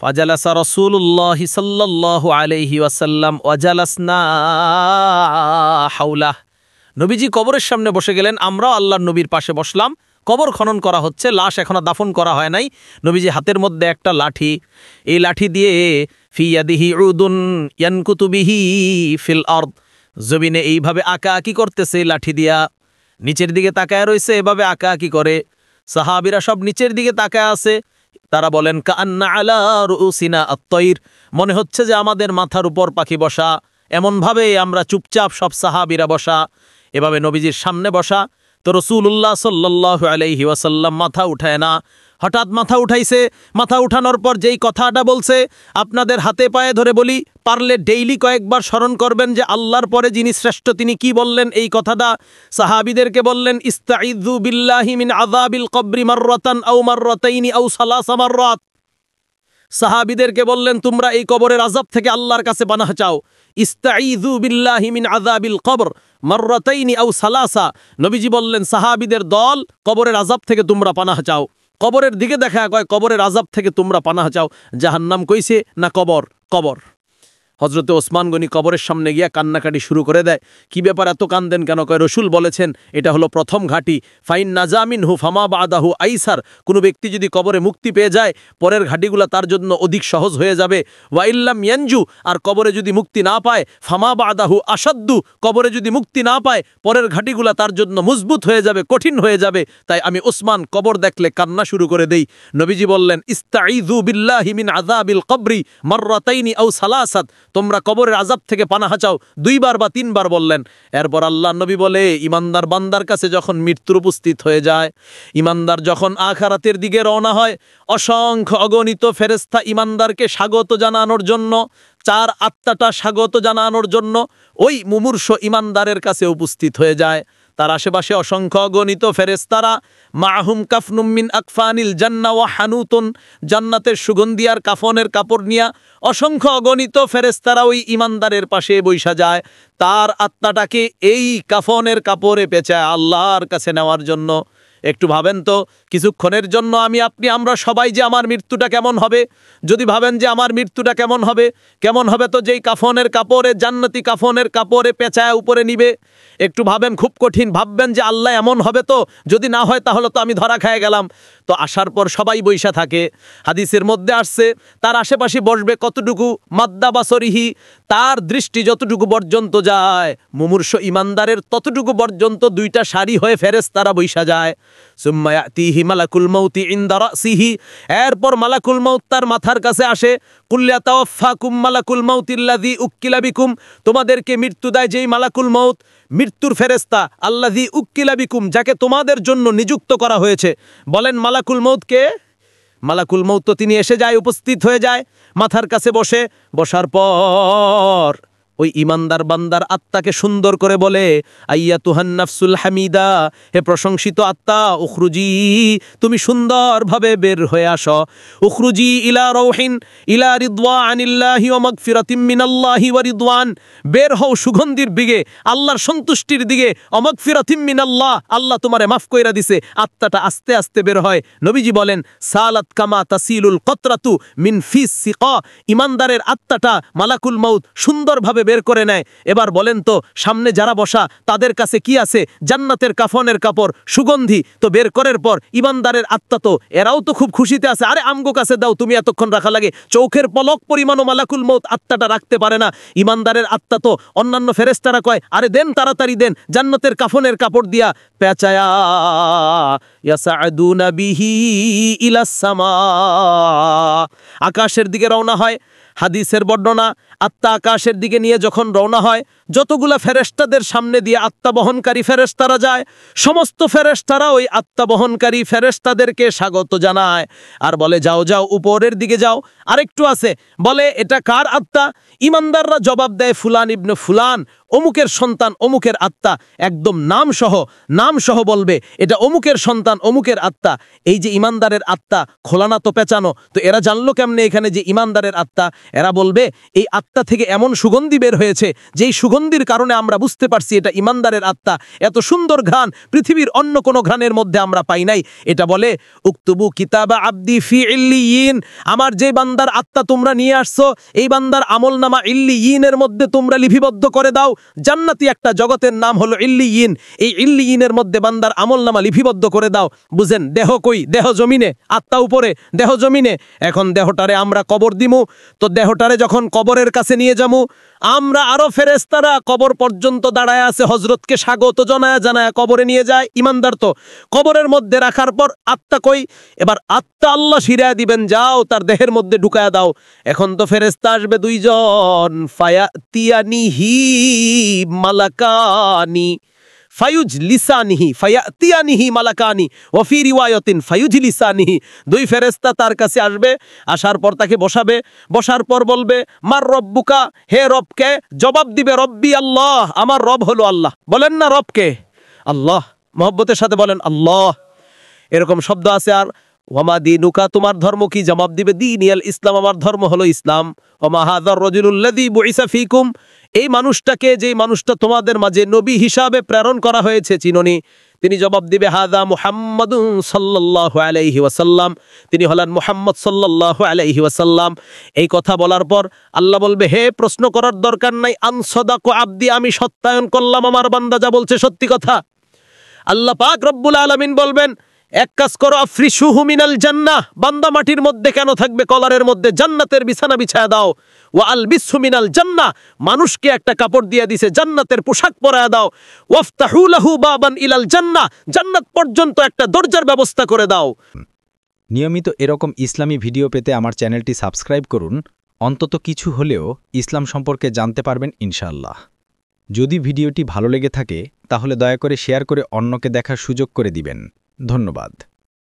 ফাজালাসা রাসূলুল্লাহ সাল্লাল্লাহু আলাইহি ওয়াসাল্লাম ওয়াজালাসনা হাওলাহ। নবীজি কবরের সামনে বসে গেলেন, আমরাও আল্লাহর নবীর পাশে বসলাম। কবর খনন করা হচ্ছে, লাশ এখনো দাফন করা হয় নাই। নবীজি হাতের মধ্যে একটা লাঠি, এই লাঠি দিয়ে ফি ইয়াদিহি উদুন ইয়ানকুতু বিহি ফিল আরদ, জমিনে এইভাবে আঁকাআঁকি করতেছে লাঠি দিয়া। নিচের দিকে তাকায় রয়েছে, এভাবে আঁকাআঁকি করে। সাহাবীরা সব নিচের দিকে তাকায় আছে। তারা বলেন কাআন্না আলা রুউসিনা আত-তায়র, মনে হচ্ছে যে আমাদের মাথার উপর পাখি বসা। এমনভাবে আমরা চুপচাপ সব সাহাবীরা বসা, এভাবে নবীজির সামনে বসা। তো রাসূলুল্লাহ সাল্লাল্লাহু আলাইহি ওয়াসাল্লাম মাথা উঠায় না। হঠাৎ মাথা উঠাইছে। মাথা উঠানোর পর যেই কথাটা বলছে, আপনাদের হাতে পায়ে ধরে বলি, পারলে ডেইলি কয়েকবার স্মরণ করবেন যে আল্লাহর পরে যিনি শ্রেষ্ঠ তিনি কি বললেন। এই কথাটা সাহাবীদেরকে বললেন, ইস্তাইযু বিল্লাহি মিন আযাবিল কবরি মাররাতান আও মাররাতাইনি আও সালাসা মাররাত। সাহাবীদেরকে বললেন, তোমরা এই কবরের আযাব থেকে আল্লাহর কাছে পানাহ চাও। ইস্তাইযু বিল্লাহি মিন আযাবিল কবর মাররাতাইনি আও সালাসা। নবীজি বললেন, সাহাবীদের দল, কবরের আযাব থেকে তোমরা পানাহ চাও। কবরের দিকে দেখা কয় কবরের আযাব থেকে তোমরা পানাহ চাও। জাহান্নাম কইছে না কবর? কবর। হযরতে ওসমান গনি কবরের সামনে গিয়া কান্নাকাটি শুরু করে দেয়। কি ব্যাপার, এত কান্দেন কেন? কয় রসুল বলেছেন এটা হলো প্রথম ঘাঁটি। ফাইন নাজামিনহু ফামা বাদাহু আইসার, কোনো ব্যক্তি যদি কবরে মুক্তি পেয়ে যায়, পরের ঘাঁটিগুলা তার জন্য অধিক সহজ হয়ে যাবে। ওয়াইল্লাম ইয়ানজু, আর কবরে যদি মুক্তি না পায়, ফামা বাদাহু আসাদ্দু, কবরে যদি মুক্তি না পায়, পরের ঘাঁটিগুলা তার জন্য মজবুত হয়ে যাবে, কঠিন হয়ে যাবে। তাই আমি ওসমান কবর দেখলে কান্না শুরু করে দেই। নবীজি বললেন, ইস্তাইযু বিল্লাহি মিন আযাবিল কবরি মাররাতাইনি আও সালাসাত, তোমরা কবরের আযাব থেকে পানাহ চাও, 2 বার বা 3 বার বললেন। এরপর আল্লাহ নবী বলে, ইমানদার বান্দার কাছে যখন মৃত্যুর উপস্থিত হয়ে যায়, ইমানদার যখন আখিরাতের দিকে রওনা হয়, অসংখ্য অগণিত ফেরেশতা ইমানদারকে স্বাগত জানানোর জন্য, 4 আত্মাটা স্বাগত জানানোর জন্য ওই মুমূর্ষ ইমানদারের কাছে উপস্থিত হয়ে যায়। তার আশেপাশে অসংখ্য অগণিত ফেরেশতারা, মাহুম কাফনুম মিন আকফানিল জান্নাহ ওয়া হানুতুন, জান্নাতের সুগন্ধি আর কাফনের কাপড় নিয়া অসংখ্য অগণিত ফেরেশতারা ওই ইমানদারের পাশে বৈশা যায়, তার আত্মাটাকে এই কাফনের কাপড়ে পেঁচায় আল্লাহর কাছে নেওয়ার জন্য। একটু ভাবেন তো, কিছুক্ষণের জন্য আমরা সবাই যে আমার মৃত্যুটা কেমন হবে, যদি ভাবেন যে আমার মৃত্যুটা কেমন হবে তো যেই কাফনের কাপড়ে, জান্নাতি কাফনের কাপড়ে পেঁচায় উপরে নিবে। একটু ভাবেন, খুব কঠিন। ভাববেন যে আল্লাহ এমন হবে তো, যদি না হয় তাহলে তো আমি ধরা খেয়ে গেলাম। তো আসার পর সবাই বৈশা থাকে। হাদিসের মধ্যে আসছে, তার আশেপাশে বসবে কতটুকু, মাদ্দা বাসরিহি, তার দৃষ্টি যতটুকু পর্যন্ত যায়, মুমূর্ষ ইমানদারের ততটুকু পর্যন্ত 2টা সারি হয়ে ফেরেশতারা বৈশা যায়। সুম্মা ইয়াতিহি মালাকুল মাউতি ইনদা রাসিহি, এরপর মালাকুল মাউত তার মাথার কাছে আসে। কুল্লা তাওয়াফাকুম মালাকুল মাউতিল্লাযী উক্কিলা বিকুম, তোমাদেরকে মৃত্যু দেয় যেই মালাকুল মাউত, মৃত্যুর ফেরেশতা, আল্লাযী উক্কিলা বিকুম, যাকে তোমাদের জন্য নিযুক্ত করা হয়েছে। বলেন মালাকুল মাউত কে? মালাকুল মাউত তো তিনি এসে যায়, উপস্থিত হয়ে যায় মাথার কাছে বসার পর ওই ইমানদার বান্দার আত্মাকে সুন্দর করে বলে, আইয়াতুহান নাফসুল হামিদা, হে প্রশংসিত আত্মা, উখরুজি, তুমি সুন্দরভাবে বের হয়ে আসো। উখরুজি ইলা রাউহিন ইলা রিদওয়ানিল্লাহি ওয়া মাগফিরাতিম মিনাল্লাহি ওয়া রিদওয়ান, বের হও সুগন্ধির দিকে, আল্লাহর সন্তুষ্টির দিকে। ওয়া মাগফিরাতিম মিনাল্লাহ, আল্লাহ তোমারে মাফ কইরা দিছে। আত্মাটা আস্তে আস্তে বের হয়। নবীজি বলেন, সালাত কামা তাসিলুল কতরাতু মিন ফিস সিকা, ইমানদারের আত্মাটা মালাকুল মাউত সুন্দরভাবে বের করে নেয়। এবার বলেন তো, সামনে যারা বসা তাদের কাছে কি আছে? জান্নাতের কাফনের কাপড়, সুগন্ধি। তো বের করার পর ইমানদারের আত্মা তো, এরাও তো খুব খুশিতে আছে। আরে আমগো কাছে দাও, তুমি এতক্ষণ রাখা লাগে, চোখের পলক পরিমাণও মালাকুল মাউত আত্মাটা রাখতে পারে না। ইমানদারের আত্মা তো, অন্যান্য ফেরেশতারা কয়, আরে দেন, তাড়াতাড়ি দেন, জান্নাতের কাফনের কাপড় দিয়া পেঁচায়া ইয়াসাদুনা বিহি ইলাস সামা, আকাশের দিকে রওনা হয়। হাদিসের বর্ণনা, আত্মা আকাশের দিকে নিয়ে যখন রওনা হয়, যতগুলা ফেরেশতাদের সামনে দিয়ে আত্মা বহনকারী ফেরেশতারা যায়, সমস্ত ফেরেশতারা ওই আত্মা বহনকারী ফেরেশতাদেরকে স্বাগত জানায় আর বলে, যাও যাও, উপরের দিকে যাও। আরেকটু আছে, বলে এটা কার আত্মা? ইমানদাররা জবাব দেয়, ফুলান ইবনে ফুলান, অমুকের সন্তান, অমুকের আত্মা। একদম নাম সহ বলবে, এটা অমুকের সন্তান, অমুকের আত্মা। এই যে ইমানদারের আত্মা, খোলানা তো পেঁচানো, তো এরা জানলো কেমনে এখানে যে ইমানদারের আত্মা? এরা বলবে, এই আত্মা থেকে এমন সুগন্ধি বের হয়েছে, যেই সুগন্ধি সুগন্ধির কারণে আমরা বুঝতে পারছি এটা ইমানদারের আত্মা। এত সুন্দর ঘ্রাণ পৃথিবীর অন্য কোনো ঘ্রাণের মধ্যে আমরা পাই নাই। এটা বলে উক্তুবু কিতাবা আব্দি ফি ইল্লিয়িন, আমার যে বান্দার আত্মা তোমরা নিয়ে আসছো এই বান্দার আমলনামা ইল্লিয়িনের মধ্যে তোমরা লিপিবদ্ধ করে দাও। জান্নাতি একটা জগতের নাম হলো ইল্লিয়িন, এই ইল্লিয়িনের মধ্যে বান্দার আমলনামা লিপিবদ্ধ করে দাও। বুঝেন, দেহ কই? দেহ জমিনে, আত্মা উপরে, দেহ জমিনে। এখন দেহটারে আমরা কবর দিমু, তো দেহটারে যখন কবরের কাছে নিয়ে যামু, আমরা আরো ফেরেশতারা কবর পর্যন্ত দাঁড়ায় আছে, হযরতকে স্বাগত জানায়া জানায়া কবরে নিয়ে যায়। ইমানদার তো কবরের মধ্যে রাখার পর আত্মা কই? এবার আত্মা আল্লাহ শিরায়া দিবেন, যাও তার দেহের মধ্যে ঢুকায়া দাও। এখন তো ফেরেশতা আসবে দুইজন, ফায়াতিয়ানিহি মালাকানি ফায়ুজলিসানিহি ফায়াতিয়ানিহি মালাকানি ওয়া ফি রিওয়ায়াতিন ফায়ুজলিসানিহি। দুই ফেরেশতা তার কাছে আসবে, আসার পর তাকে বসাবে, বসার পর বলবে মার রব্বুকা, হে রবকে? জবাব দিবে রব্বি আল্লাহ, আমার রব হলো আল্লাহ। বলেন না রবকে? আল্লাহ, মহব্বতের সাথে বলেন আল্লাহ। এরকম শব্দ আছে। আর ওয়ামা দীনুকা, তোমার ধর্ম কি? জবাব দিবে দীনিয়াল ইসলাম, আমার ধর্ম হলো ইসলাম। ওমা হাযার রাজুলুল্লাযী বুইসা ফীকুম, এই মানুষটাকে, যেই মানুষটা তোমাদের মাঝে নবী হিসাবে প্রেরণ করা হয়েছে, চিনোনি? তিনি জবাব দিবে হাযা মুহাম্মাদুন সাল্লাল্লাহু আলাইহি ওয়াসাল্লাম, তিনি হলেন মুহাম্মদ সাল্লাল্লাহু আলাইহি ওয়াসাল্লাম। এই কথা বলার পর আল্লাহ বলবে হে প্রশ্ন করার দরকার নাই, আনসাদাকু আবদি, আমি সত্যায়ন করলাম আমার বান্দা যা বলছে সত্যি কথা। আল্লাহ পাক রব্বুল আলামিন বলবেন এক কাজ করো, আফরিশুহু মিনাল জান্নাহ, বান্দা মাটির মধ্যে কেন থাকবে? কলারের মধ্যে জান্নাতের বিছানা বিছায়া দাও। ওয়া আলবিসহু মিনাল জান্নাহ, মানুষকে একটা কাপড় দিয়ে দিছে, জান্নাতের পোশাক পরায়া দাও। ওয়াফতাহু লাহু বাবান ইলাল জান্নাহ, জান্নাত পর্যন্ত একটা দরজার ব্যবস্থা করে দাও। নিয়মিত এরকম ইসলামী ভিডিও পেতে আমার চ্যানেলটি সাবস্ক্রাইব করুন, অন্তত কিছু হলেও ইসলাম সম্পর্কে জানতে পারবেন ইনশাআল্লাহ। যদি ভিডিওটি ভালো লেগে থাকে তাহলে দয়া করে শেয়ার করে অন্যকে দেখার সুযোগ করে দিবেন। ধন্যবাদ।